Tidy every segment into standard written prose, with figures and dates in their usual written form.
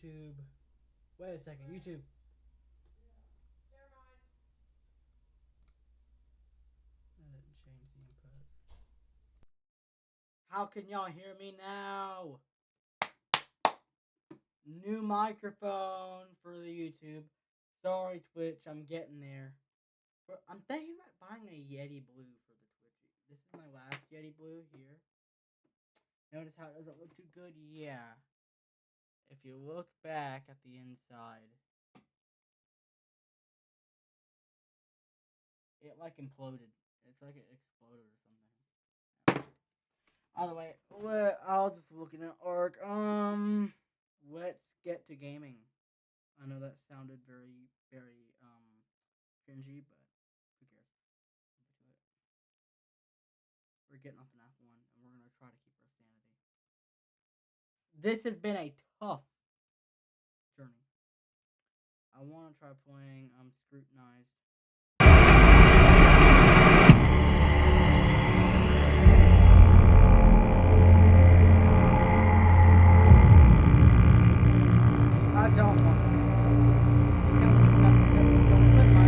YouTube. Wait a second, YouTube. That didn't change the input. How can y'all hear me now? New microphone for the YouTube. Sorry, Twitch, I'm getting there. But I'm thinking about buying a Yeti Blue for the Twitch. This is my last Yeti Blue here. Notice how it doesn't look too good? Yeah. If you look back at the inside, it like imploded. It's like it exploded or something. Either way, I was just looking at ARC. Let's get to gaming. I know that sounded very, very, cringy, but who cares? We're getting off Fnaf 1, and we're gonna try to keep our sanity. This has been a tough journey. I want to try playing, Scrutinized. I don't want to. Don't put my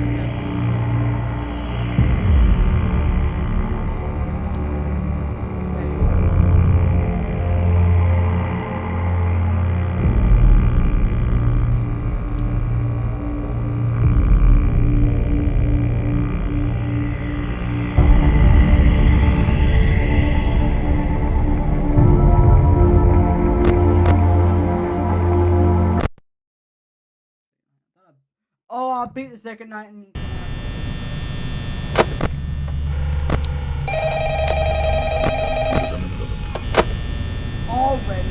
Oh, I'll beat the second night and already.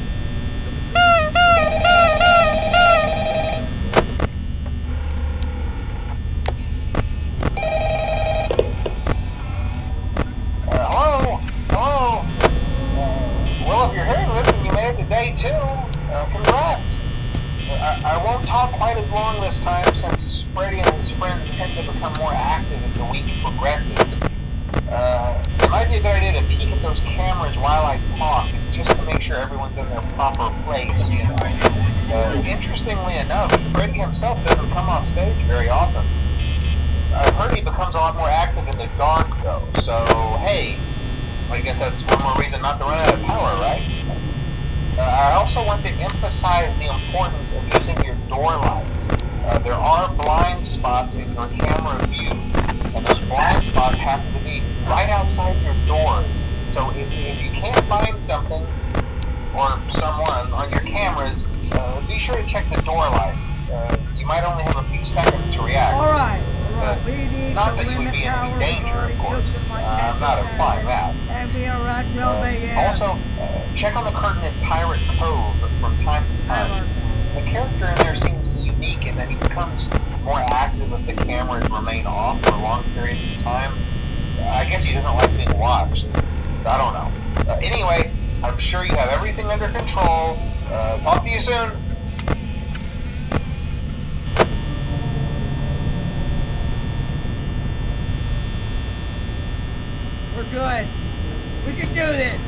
Hello? Hello? Well, if you're hearing this and you made it to day 2, congrats. I won't talk quite as long this time since Freddy and his friends tend to become more active as the week progresses. It might be a good idea to peek at those cameras while I talk, just to make sure everyone's in their proper place, you know. Interestingly enough, Freddy himself doesn't come off stage very often. I've heard he becomes a lot more active in the dark, though, so hey, I guess that's one more reason not to run out of power, right? I also want to emphasize the importance of using your door lights. There are blind spots in your camera view, and those blind spots happen to be right outside your doors. So if you can't find something or someone on your cameras, be sure to check the door light. You might only have a few seconds to react. Alright, not that you would be in any danger, of course. I'm not implying that. And we are at 12 a.m. Also, check on the curtain in Pirate Cove from time to time. The character in there seems unique in that he becomes more active if the cameras remain off for long periods of time. I guess he doesn't like being watched. I don't know. Anyway, I'm sure you have everything under control. Talk to you soon. We're good. We can do this.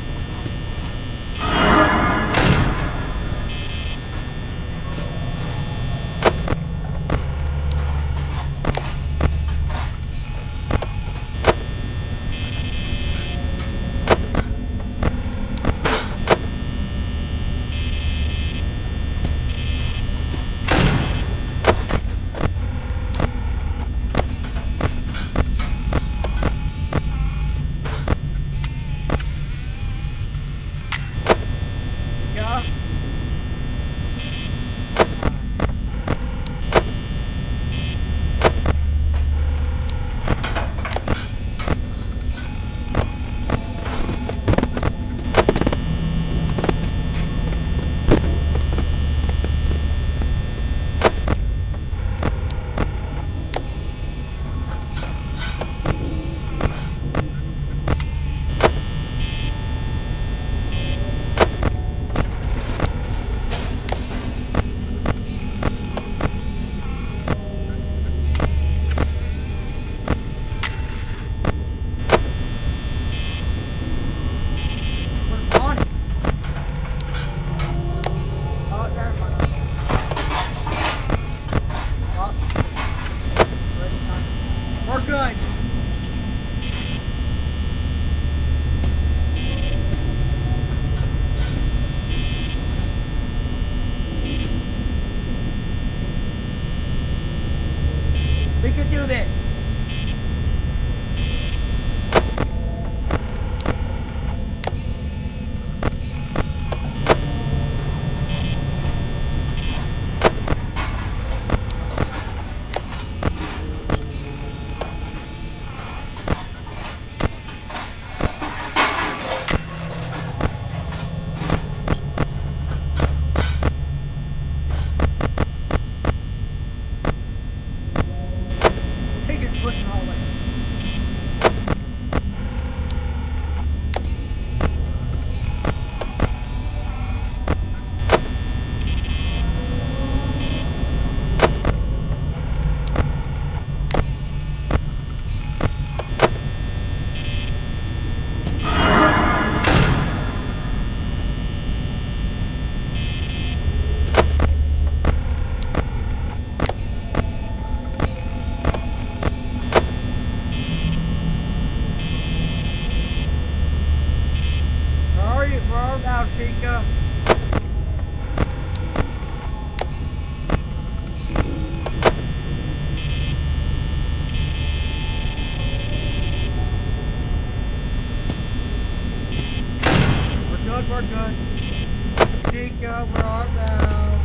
Chica, where art thou?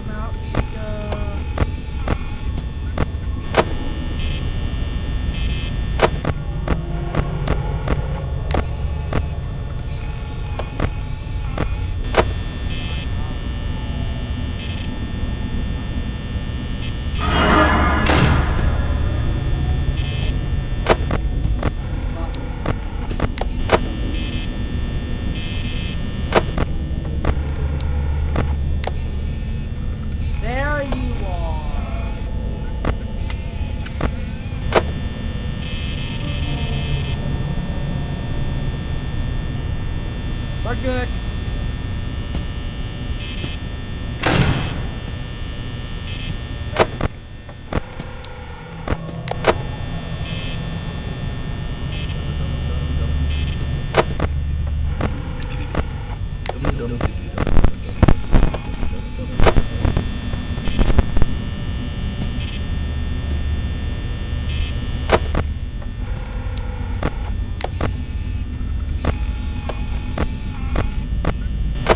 Mount Chica. There you are. We're good.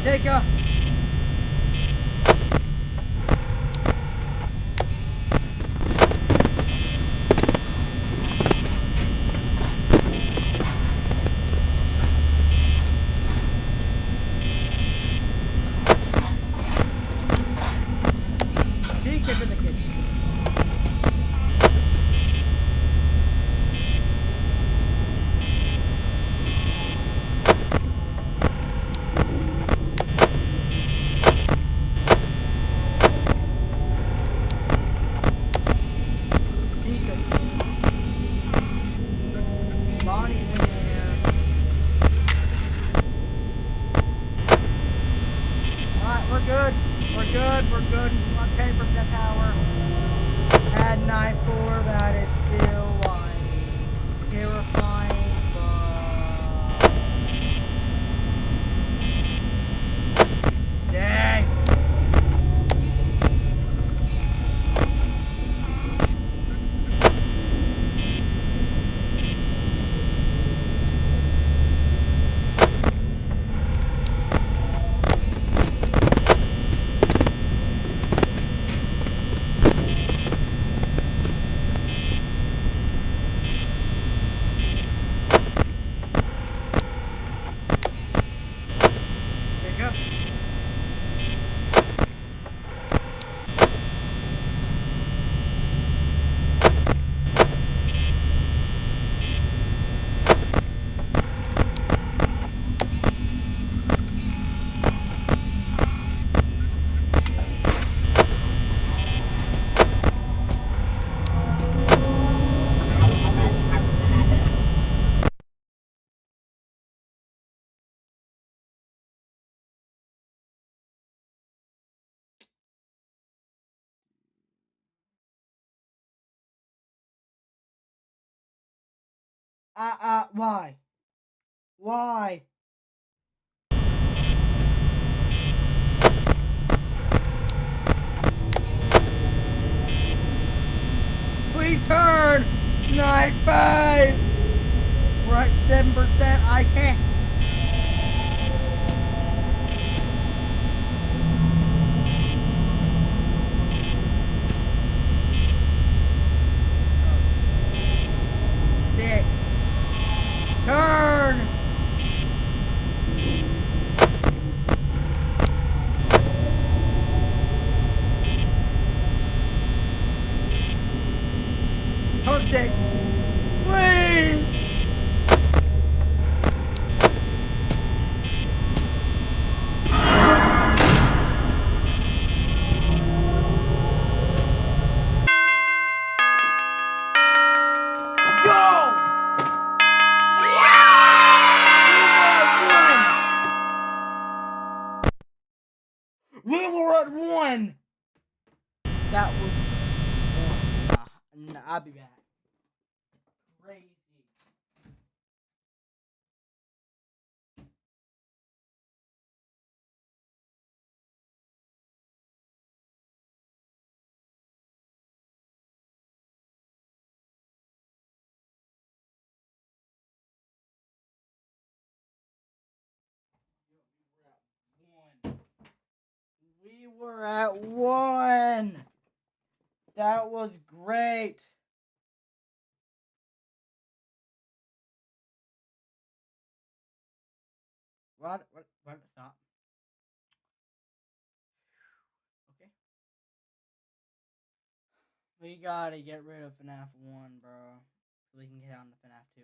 Chica. Chica's in the kitchen. Chica. Bonnie's in there. Alright, we're good. We're good. We're good. We're on 10% power. At night 4, that is still like terrifying, but dang. Chica. Why? Why? Please turn! Night 5! We're at 7%. I can't. Six. Turn! Turn 6. Please! Go! We were at 1! That was. Nah, I'll be back. Crazy. We're at 1. were at 1. That was great. What? Stop. Okay. We gotta get rid of Fnaf 1, bro. So we can get on to Fnaf 2.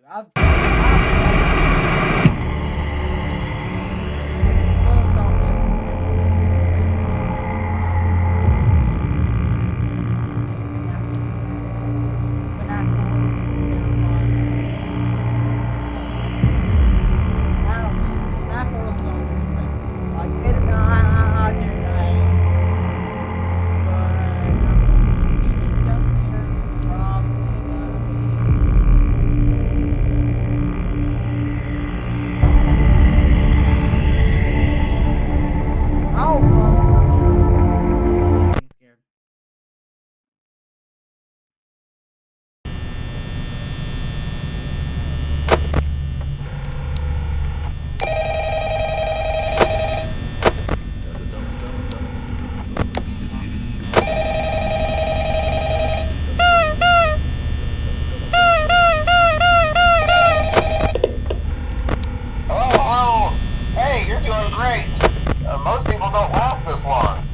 Most people don't last this long.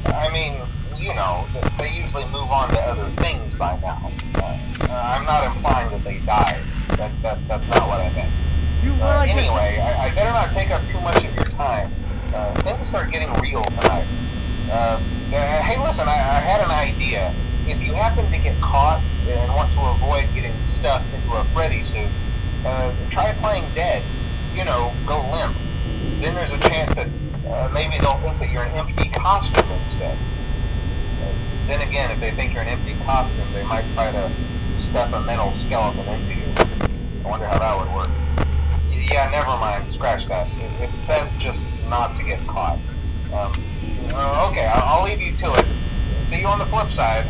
I mean, you know, they usually move on to other things by now. I'm not implying that they died. That's not what I meant. Anyway, I better not take up too much of your time. Things are getting real tonight. Hey, listen, I had an idea. If you happen to get caught and want to avoid getting stuffed into a Freddy suit, try playing dead. You know, go limp. Then there's a chance that maybe they'll think that you're an empty costume instead. Then again, if they think you're an empty costume, they might try to stuff a metal skeleton into you. I wonder how that would work. Yeah, never mind. Scratch that. It's best just not to get caught. Okay, I'll leave you to it. See you on the flip side.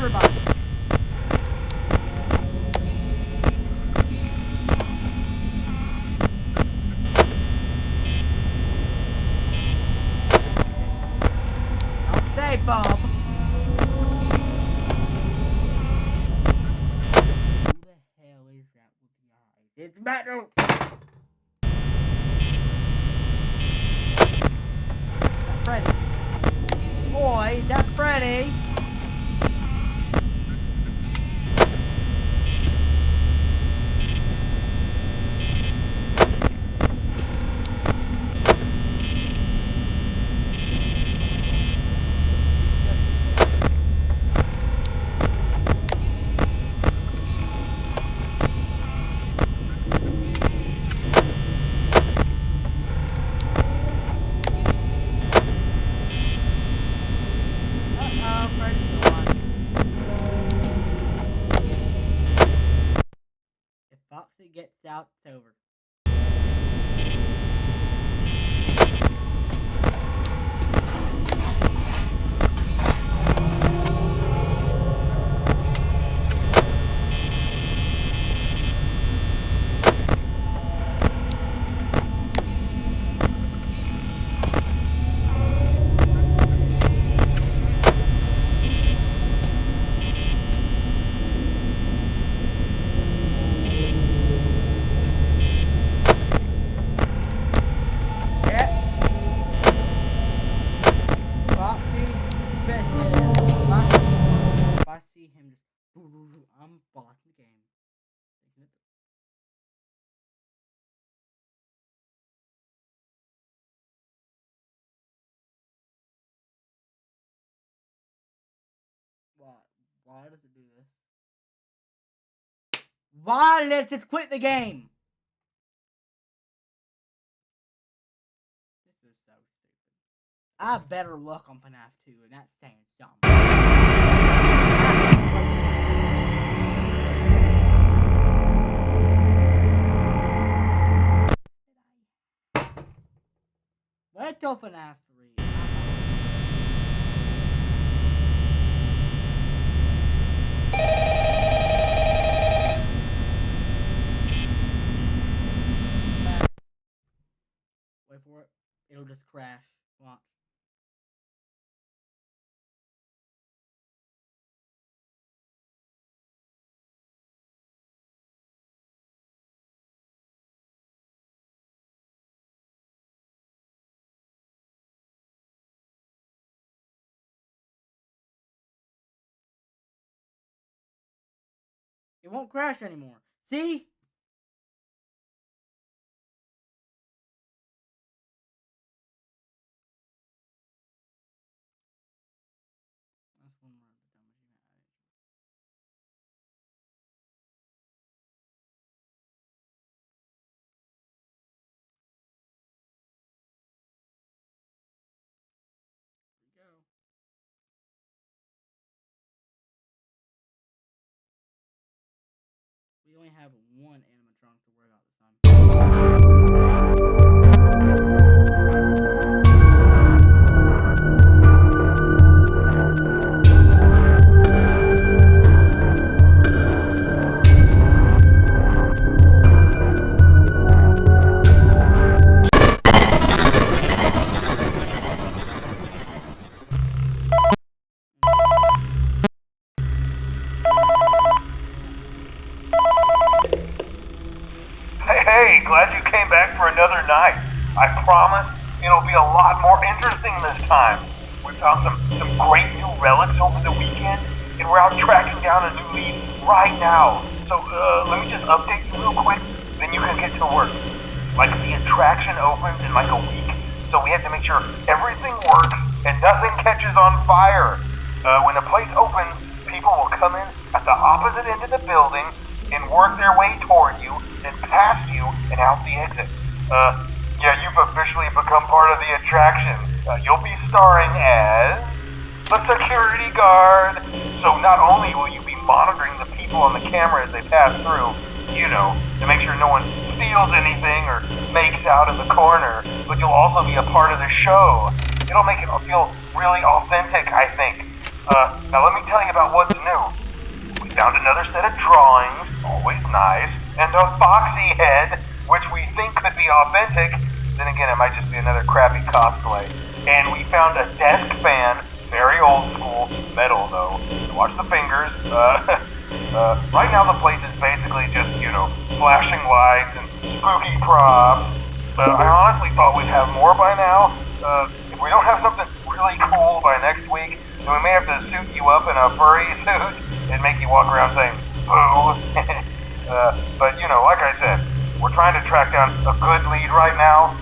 everybody. Don't say, Bob. Who the hell is that with the eyes? It's Metal. That's Freddy. Boy, that's Freddy. If Foxy gets out, it's over. I'm bossing the game. Why does it do this? Why did it just quit the game? This is so stupid. I have better luck on Fnaf 2, and that's saying something. Wait till Fnaf 3. Wait for it. It'll just crash. Watch. It won't crash anymore. See? That's one more of the dumbest you had. Here we go. We only have one animatronic to worry about this time. Hey, glad you came back for another night. I promise it'll be a lot more interesting this time. We found some great new relics over the weekend, and we're out tracking down a new lead right now. So, let me just update you real quick, then you can get to work. Like, the attraction opens in like a week, so we have to make sure everything works and nothing catches on fire. When the place opens, people will come in at the opposite end of the building and work their way toward you, then past you, and out the exit. Yeah, you've officially become part of the attraction. You'll be starring as the security guard. So not only will you be monitoring the people on the camera as they pass through, you know, to make sure no one steals anything or makes out in the corner, but you'll also be a part of the show. It'll make it feel really authentic, I think. Now let me tell you about what's new. found another set of drawings, always nice, and a foxy head, which we think could be authentic. Then again, it might just be another crappy cosplay. And we found a desk fan, very old school, metal though. Watch the fingers. Right now the place is basically just, flashing lights and spooky props. I honestly thought we'd have more by now. If we don't have something really cool by next week, then we may have to suit you up in a furry suit and make you walk around saying, boo. But, like I said, we're trying to track down a good lead right now.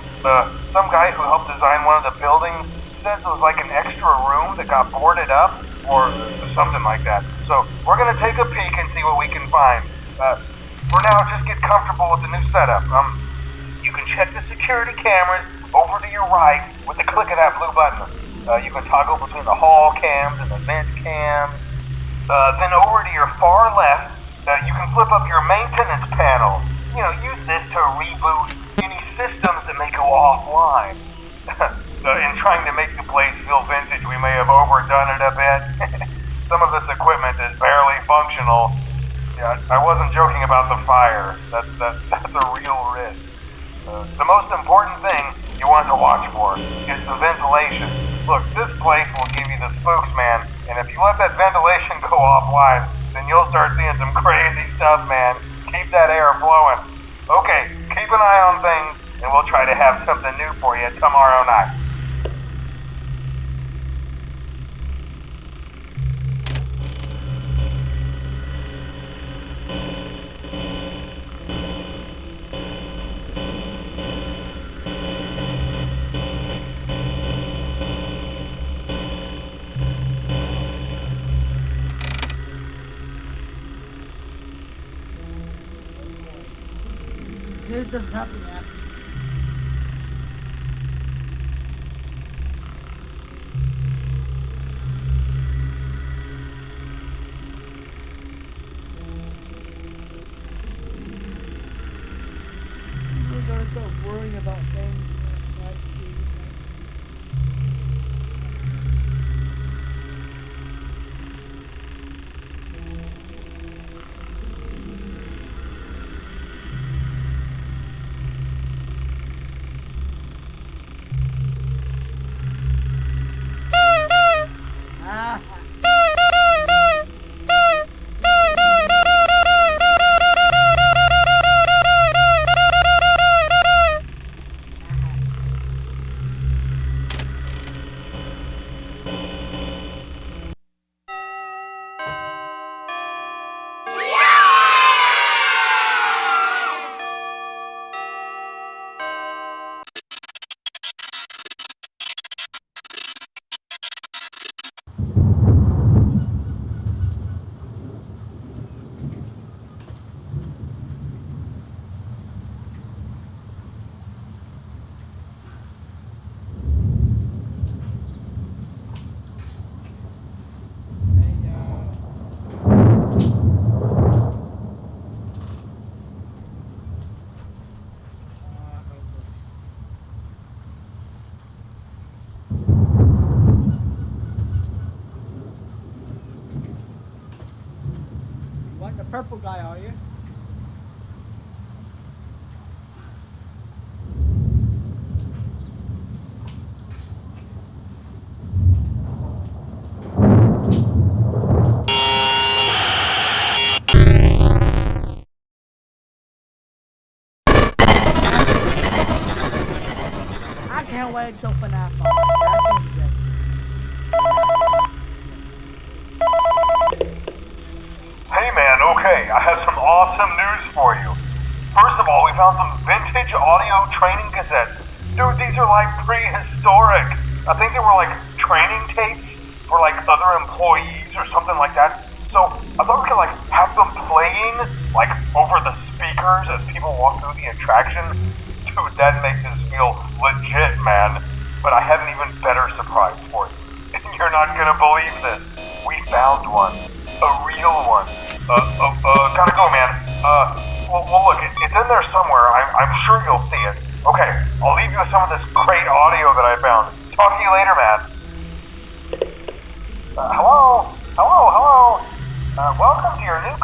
Some guy who helped design one of the buildings says it was like an extra room that got boarded up or something like that. So we're going to take a peek and see what we can find. For now, just get comfortable with the new setup. You can check the security cameras over to your right with the click of that blue button. You can toggle between the hall cams and the vent cams. Then over to your far left, you can flip up your maintenance panel. Use this to reboot any systems that may go offline. In trying to make the place feel vintage, we may have overdone it a bit. Some of this equipment is barely functional. Yeah, I wasn't joking about the fire. That's a real risk. The most important thing you want to watch for is the ventilation. Look, this place will give you the spooks, man, and if you let that ventilation go offline, then you'll start seeing some crazy stuff, man. Keep that air flowing. Okay, keep an eye on things, and we'll try to have something new for you tomorrow night. Dude, there's nothing happening. People gotta start worrying about things like the purple guy, are you? I can't wait until Fnaf. That's gonna be best. Hey man, okay, I have some awesome news for you. First of all, we found some vintage audio training cassettes. Dude, these are like prehistoric. I think they were like training tapes for like other employees or something like that. So I thought we could like have them playing like over the speakers as people walk through the attraction. Dude, that makes us feel legit, man. But I have an even better surprise for you. You're not gonna believe this. We found one. A real one. Gotta go, man. Well, look, it's in there somewhere. I'm sure you'll see it. Okay, I'll leave you with some of this great audio that I found. Talk to you later, man. Hello? Welcome to your new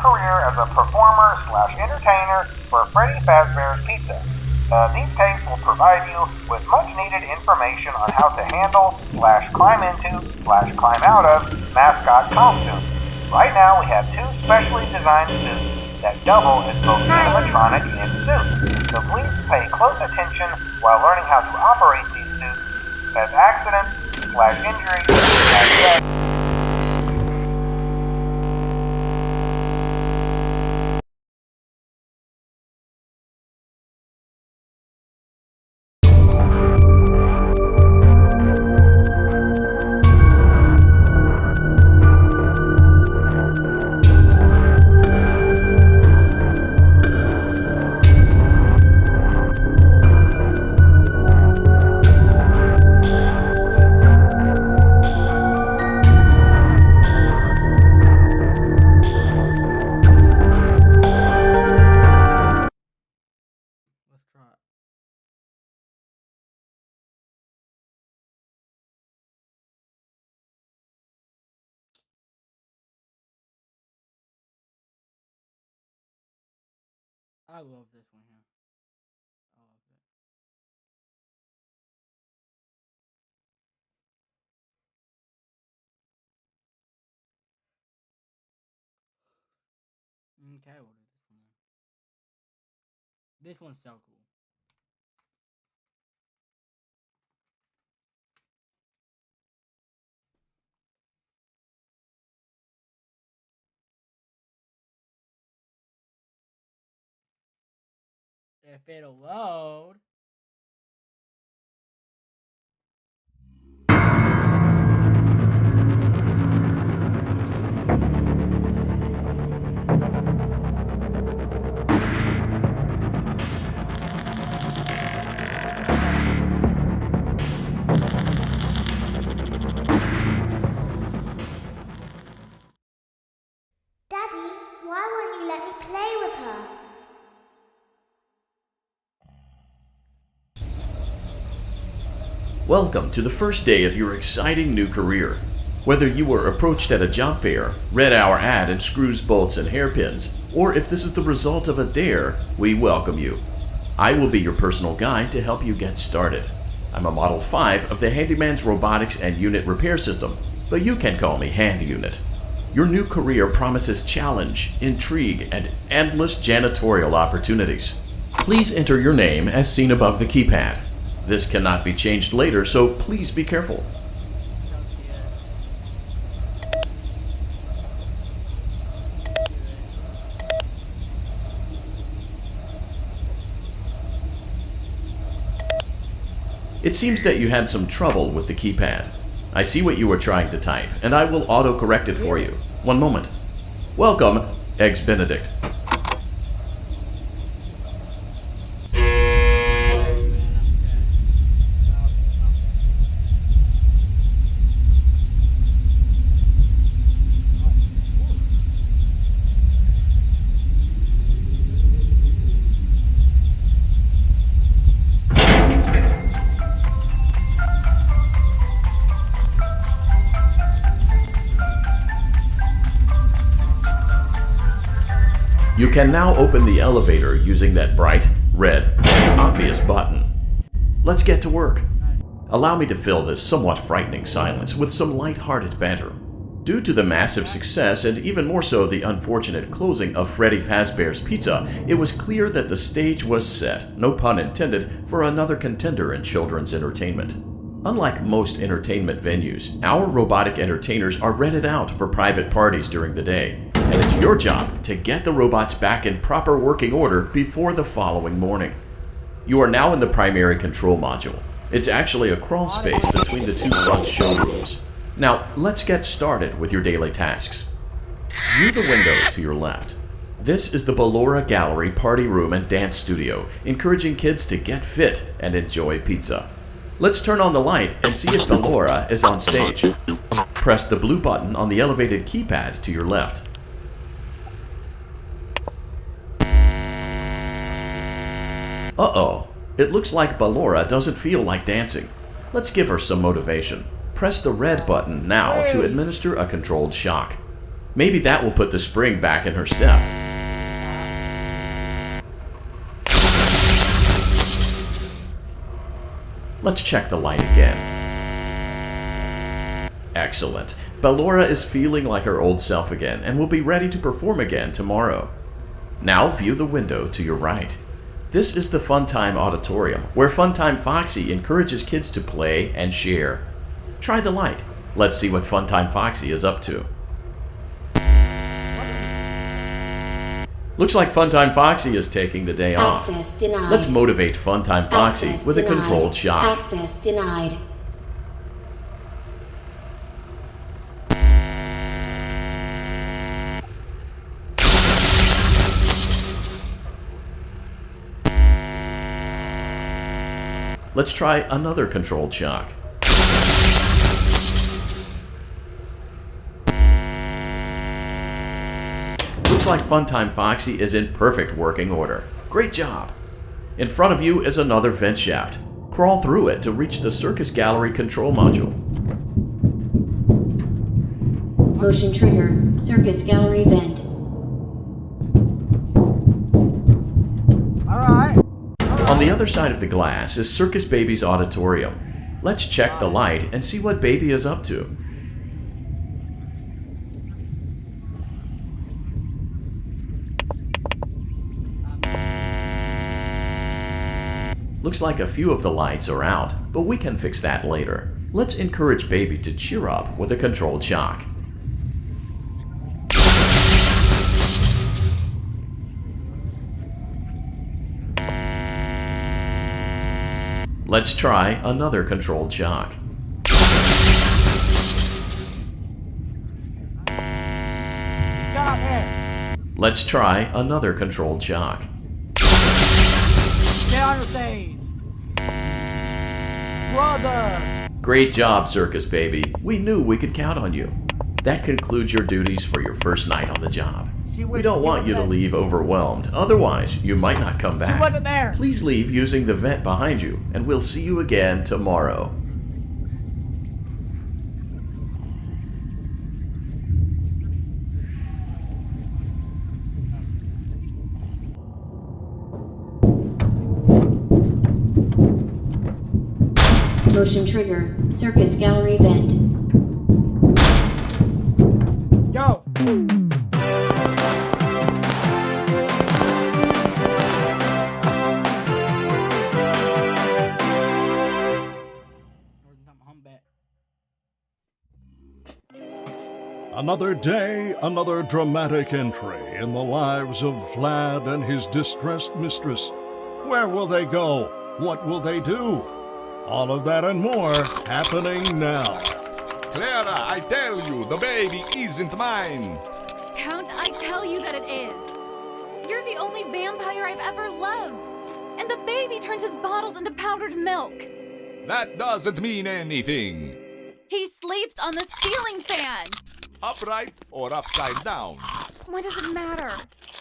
Right now, we have 2 specially designed suits that double as both animatronic and suits. So please pay close attention while learning how to operate these suits, as accidents/injuries and death. Let's try it. I love this one here. I love it. Okay, we'll do this one. This one's so cool. If it'll load. Daddy, why won't you let me play with her? Welcome to the first day of your exciting new career. Whether you were approached at a job fair, read our ad in screws, bolts, and hairpins, or if this is the result of a dare, we welcome you. I will be your personal guide to help you get started. I'm a Model 5 of the Handyman's Robotics and Unit Repair System, but you can call me Hand Unit. Your new career promises challenge, intrigue, and endless janitorial opportunities. Please enter your name as seen above the keypad. This cannot be changed later, so please be careful. It seems that you had some trouble with the keypad. I see what you were trying to type, and I will auto-correct it for you. One moment. Welcome, Eggs Benedict. You can now open the elevator using that bright, red, and obvious button. Let's get to work. Allow me to fill this somewhat frightening silence with some light-hearted banter. Due to the massive success, and even more so the unfortunate closing of Freddy Fazbear's Pizza, it was clear that the stage was set, no pun intended, for another contender in children's entertainment. Unlike most entertainment venues, our robotic entertainers are rented out for private parties during the day. And it's your job to get the robots back in proper working order before the following morning. You are now in the primary control module. It's actually a crawl space between the 2 front showrooms. Now, let's get started with your daily tasks. View the window to your left. This is the Ballora Gallery Party Room and Dance Studio, encouraging kids to get fit and enjoy pizza. Let's turn on the light and see if Ballora is on stage. Press the blue button on the elevated keypad to your left. Uh-oh, it looks like Ballora doesn't feel like dancing. Let's give her some motivation. Press the red button now to administer a controlled shock. Maybe that will put the spring back in her step. Let's check the light again. Excellent. Ballora is feeling like her old self again and will be ready to perform again tomorrow. Now view the window to your right. This is the Funtime Auditorium, where Funtime Foxy encourages kids to play and share. Try the light. Let's see what Funtime Foxy is up to. Looks like Funtime Foxy is taking the day off. Access denied. Let's motivate Funtime Foxy Access with denied. a controlled shock. Access denied. Let's try another controlled shock. Looks like Funtime Foxy is in perfect working order. Great job! In front of you is another vent shaft. Crawl through it to reach the Circus Gallery control module. Motion trigger. Circus gallery vent. Alright. On the other side of the glass is Circus Baby's auditorium. Let's check the light and see what Baby is up to. Looks like a few of the lights are out, but we can fix that later. Let's encourage Baby to cheer up with a controlled shock. Let's try another controlled shock. Got it. Let's try another controlled shock. Get on your stage. Brother. Great job, Circus Baby. We knew we could count on you. That concludes your duties for your first night on the job. We don't want you to leave overwhelmed, otherwise you might not come back. She wasn't there. Please leave using the vent behind you, and we'll see you again tomorrow. Motion trigger. Circus gallery vent. Go. Another day, another dramatic entry in the lives of Vlad and his distressed mistress. Where will they go? What will they do? All of that and more happening now. Clara, I tell you, the baby isn't mine. Count, I tell you that it is. You're the only vampire I've ever loved. And the baby turns his bottles into powdered milk. That doesn't mean anything. He sleeps on the ceiling fan. Upright or upside down? What does it matter?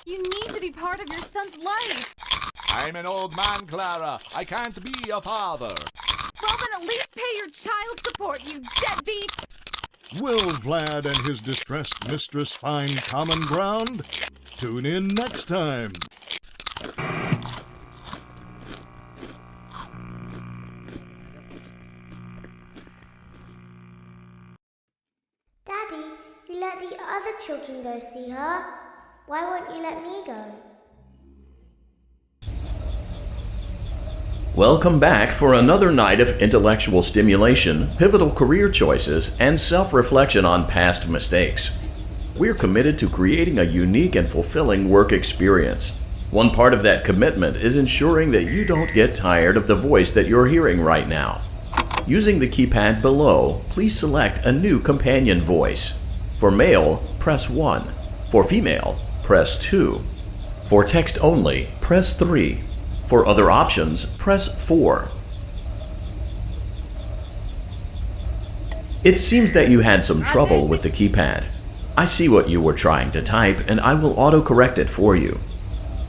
You need to be part of your son's life. I'm an old man, Clara. I can't be a father. Well, then at least pay your child support, you deadbeat. Will Vlad and his distressed mistress find common ground? Tune in next time. Daddy, you let the other children go see her. Why won't you let me go? Welcome back for another night of intellectual stimulation, pivotal career choices, and self-reflection on past mistakes. We're committed to creating a unique and fulfilling work experience. One part of that commitment is ensuring that you don't get tired of the voice that you're hearing right now. Using the keypad below, please select a new companion voice. For male, press 1. For female, press 2. For text only, press 3. For other options, press 4. It seems that you had some trouble with the keypad. I see what you were trying to type, and I will autocorrect it for you.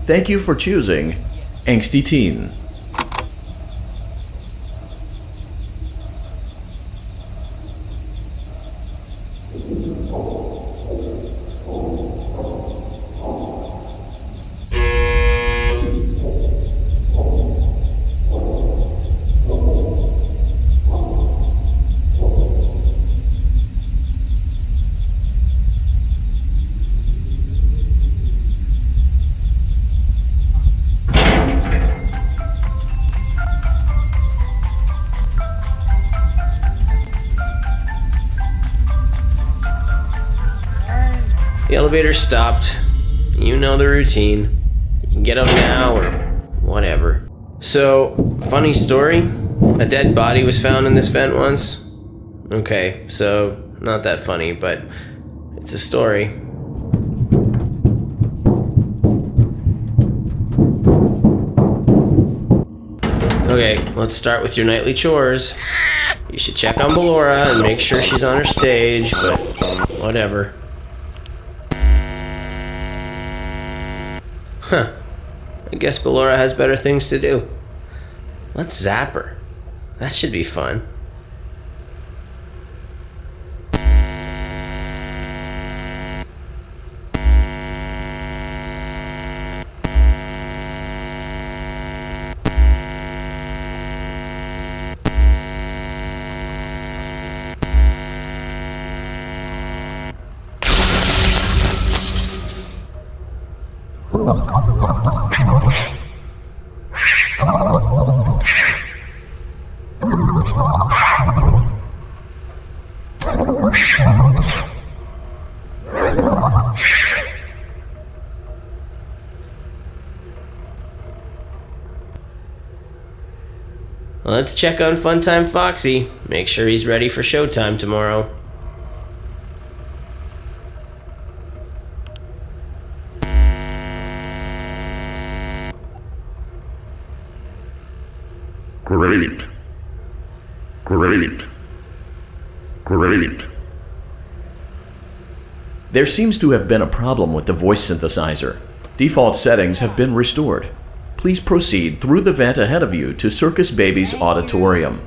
Thank you for choosing Angsty Teen. The elevator stopped. You know the routine. You can get out now or whatever. So, funny story. A dead body was found in this vent once. Okay, so not that funny, but it's a story. Okay, let's start with your nightly chores. You should check on Ballora and make sure she's on her stage, but whatever. Huh. I guess Ballora has better things to do. Let's zap her. That should be fun. Let's check on Funtime Foxy. Make sure he's ready for showtime tomorrow. Great. There seems to have been a problem with the voice synthesizer. Default settings have been restored. Please proceed through the vent ahead of you to Circus Baby's auditorium.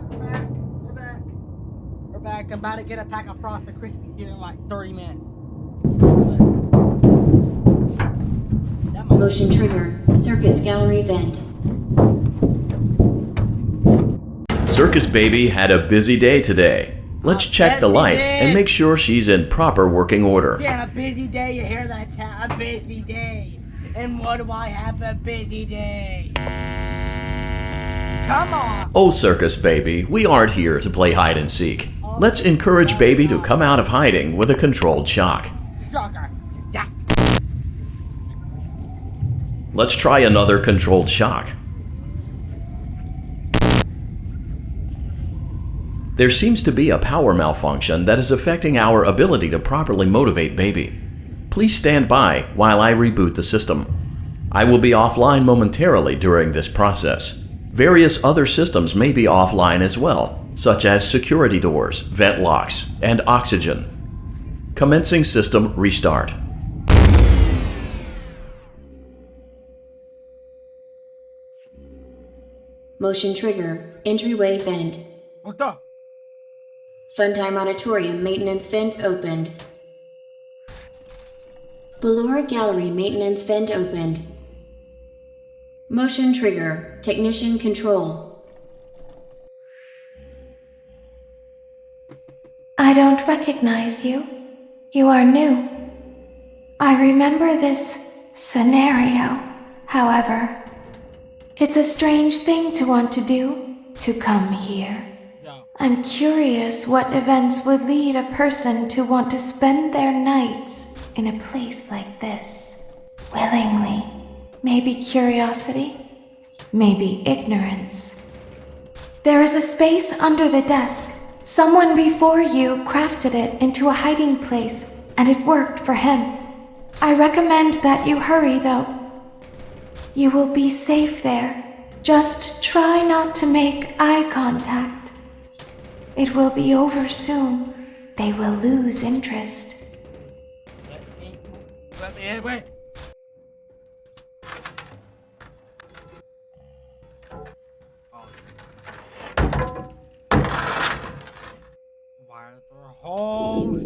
We're back. I'm about to get a pack of Frosted Krispies here in like 30 minutes. Motion trigger. Circus gallery vent. Circus Baby had a busy day today. Let's check the light and make sure she's in proper working order. Yeah, a busy day, you hear that, chat? A busy day. And what do I have a busy day? Come on! Oh, Circus Baby, we aren't here to play hide and seek. Let's encourage Baby to come out of hiding with a controlled shock. Shocker. Yeah. Let's try another controlled shock. There seems to be a power malfunction that is affecting our ability to properly motivate Baby. Please stand by while I reboot the system. I will be offline momentarily during this process. Various other systems may be offline as well, such as security doors, vent locks, and oxygen. Commencing system restart. Motion trigger. Entryway vent. What the? Funtime Auditorium maintenance vent opened. Ballora Gallery maintenance vent opened. Motion trigger. Technician control. I don't recognize you. You are new. I remember this scenario, however. It's a strange thing to want to do, to come here. I'm curious what events would lead a person to want to spend their nights in a place like this. Willingly. Maybe curiosity, maybe ignorance. There is a space under the desk. Someone before you crafted it into a hiding place, and it worked for him. I recommend that you hurry, though. You will be safe there. Just try not to make eye contact. It will be over soon. They will lose interest. Let me in, wait. Why are there holes?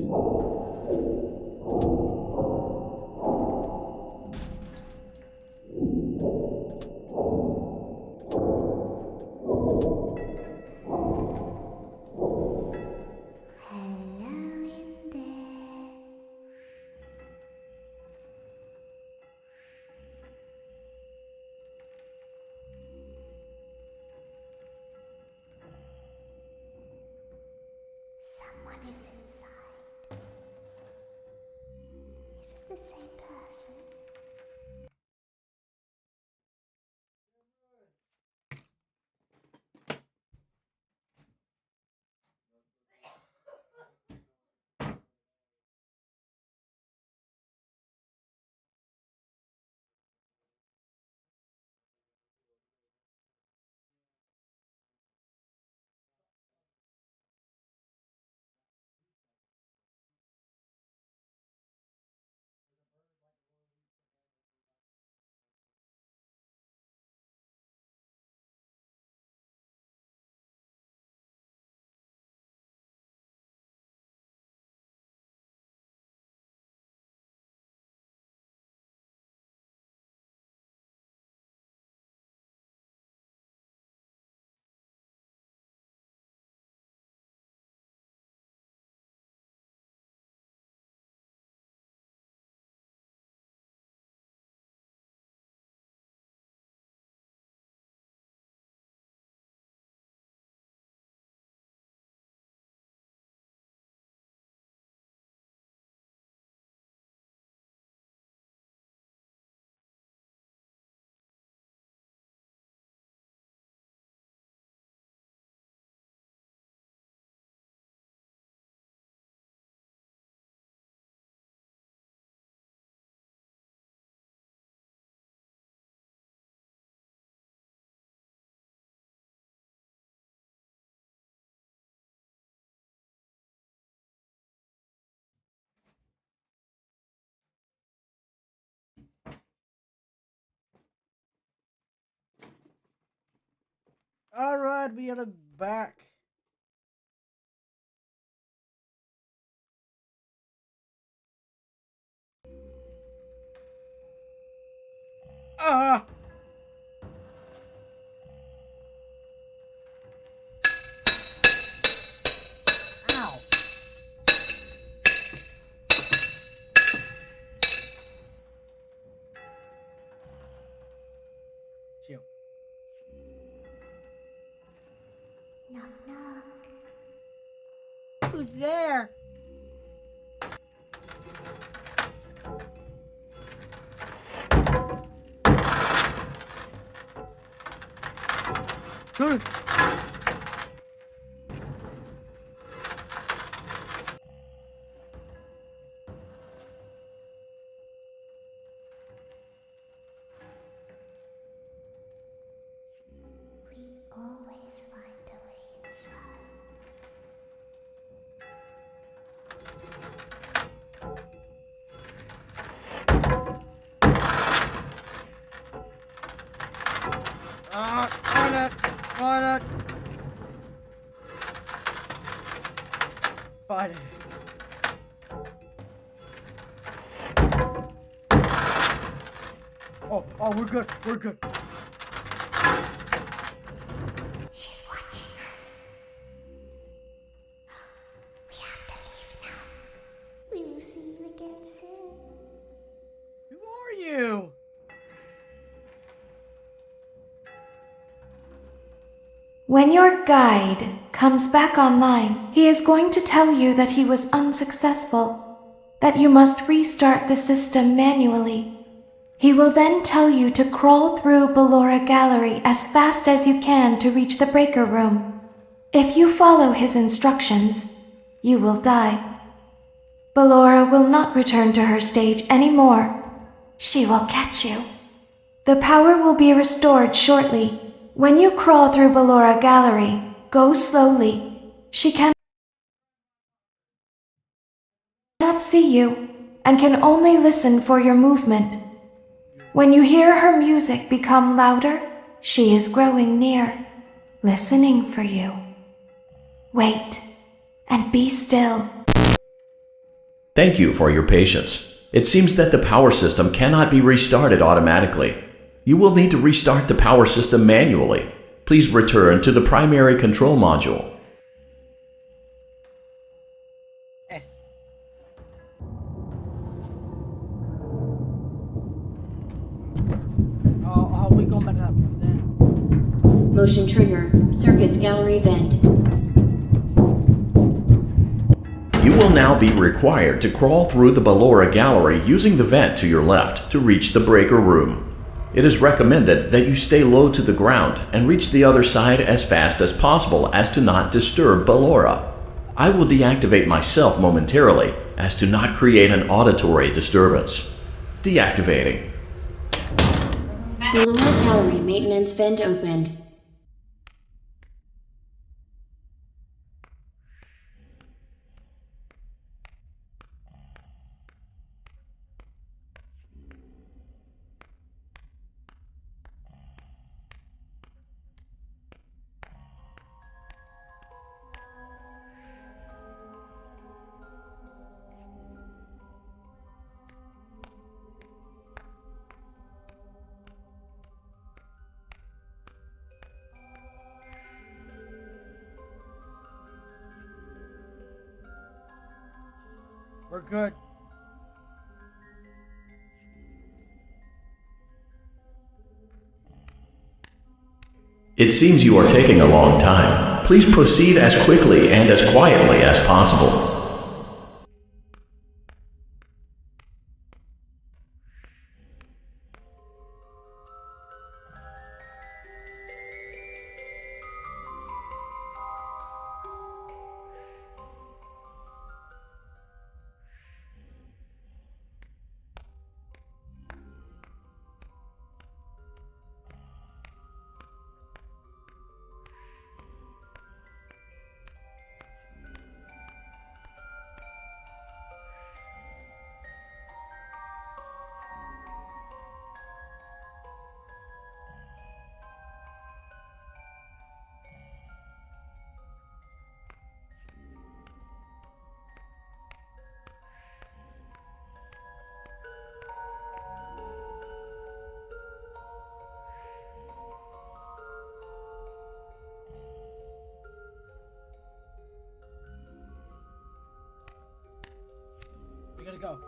Alright, we are back. Ah! Ow! Chill. Knock, knock. Who's there? Good. We always find a way inside. On it! On it! Fight it. Oh, we're good. We're good. She's watching us. We have to leave now. We will see you again soon. Who are you? When your guide comes back online, he is going to tell you that he was unsuccessful, that you must restart the system manually. He will then tell you to crawl through Ballora Gallery as fast as you can to reach the breaker room. If you follow his instructions, you will die. Ballora will not return to her stage anymore. She will catch you. The power will be restored shortly. When you crawl through Ballora Gallery, go slowly. She cannot see you and can only listen for your movement. When you hear her music become louder, she is growing near, listening for you. Wait and be still. Thank you for your patience. It seems that the power system cannot be restarted automatically. You will need to restart the power system manually. Please return to the primary control module. Oh, we going back to that then. Motion trigger. Circus gallery vent. You will now be required to crawl through the Ballora Gallery using the vent to your left to reach the breaker room. It is recommended that you stay low to the ground and reach the other side as fast as possible as to not disturb Ballora. I will deactivate myself momentarily as to not create an auditory disturbance. Deactivating. Ballora gallery maintenance vent opened. We're good. It seems you are taking a long time. Please proceed as quickly and as quietly as possible. Let's go.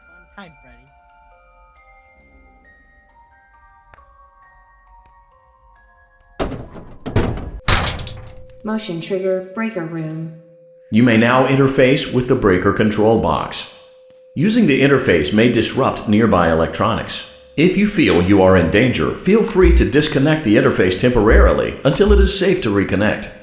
Fun time, Freddy. Motion trigger breaker room. You may now interface with the breaker control box. Using the interface may disrupt nearby electronics. If you feel you are in danger, feel free to disconnect the interface temporarily until it is safe to reconnect.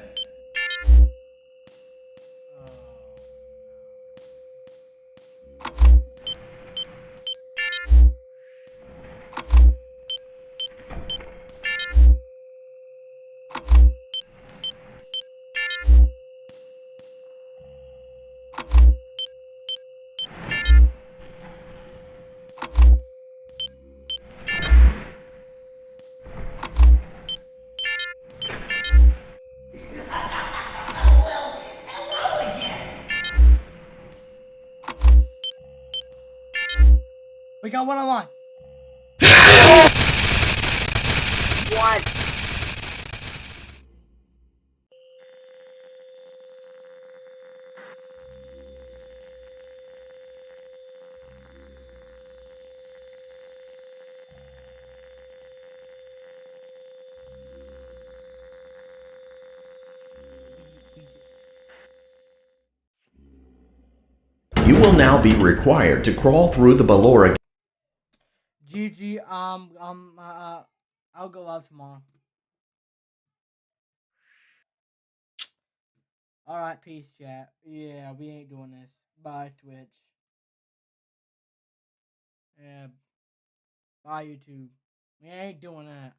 We got one-on-one. What? You will now be required to crawl through the Ballora. GG, I'll go live tomorrow. Alright, peace, chat. Yeah, we ain't doing this. Bye, Twitch. Yeah. Bye, YouTube. We ain't doing that.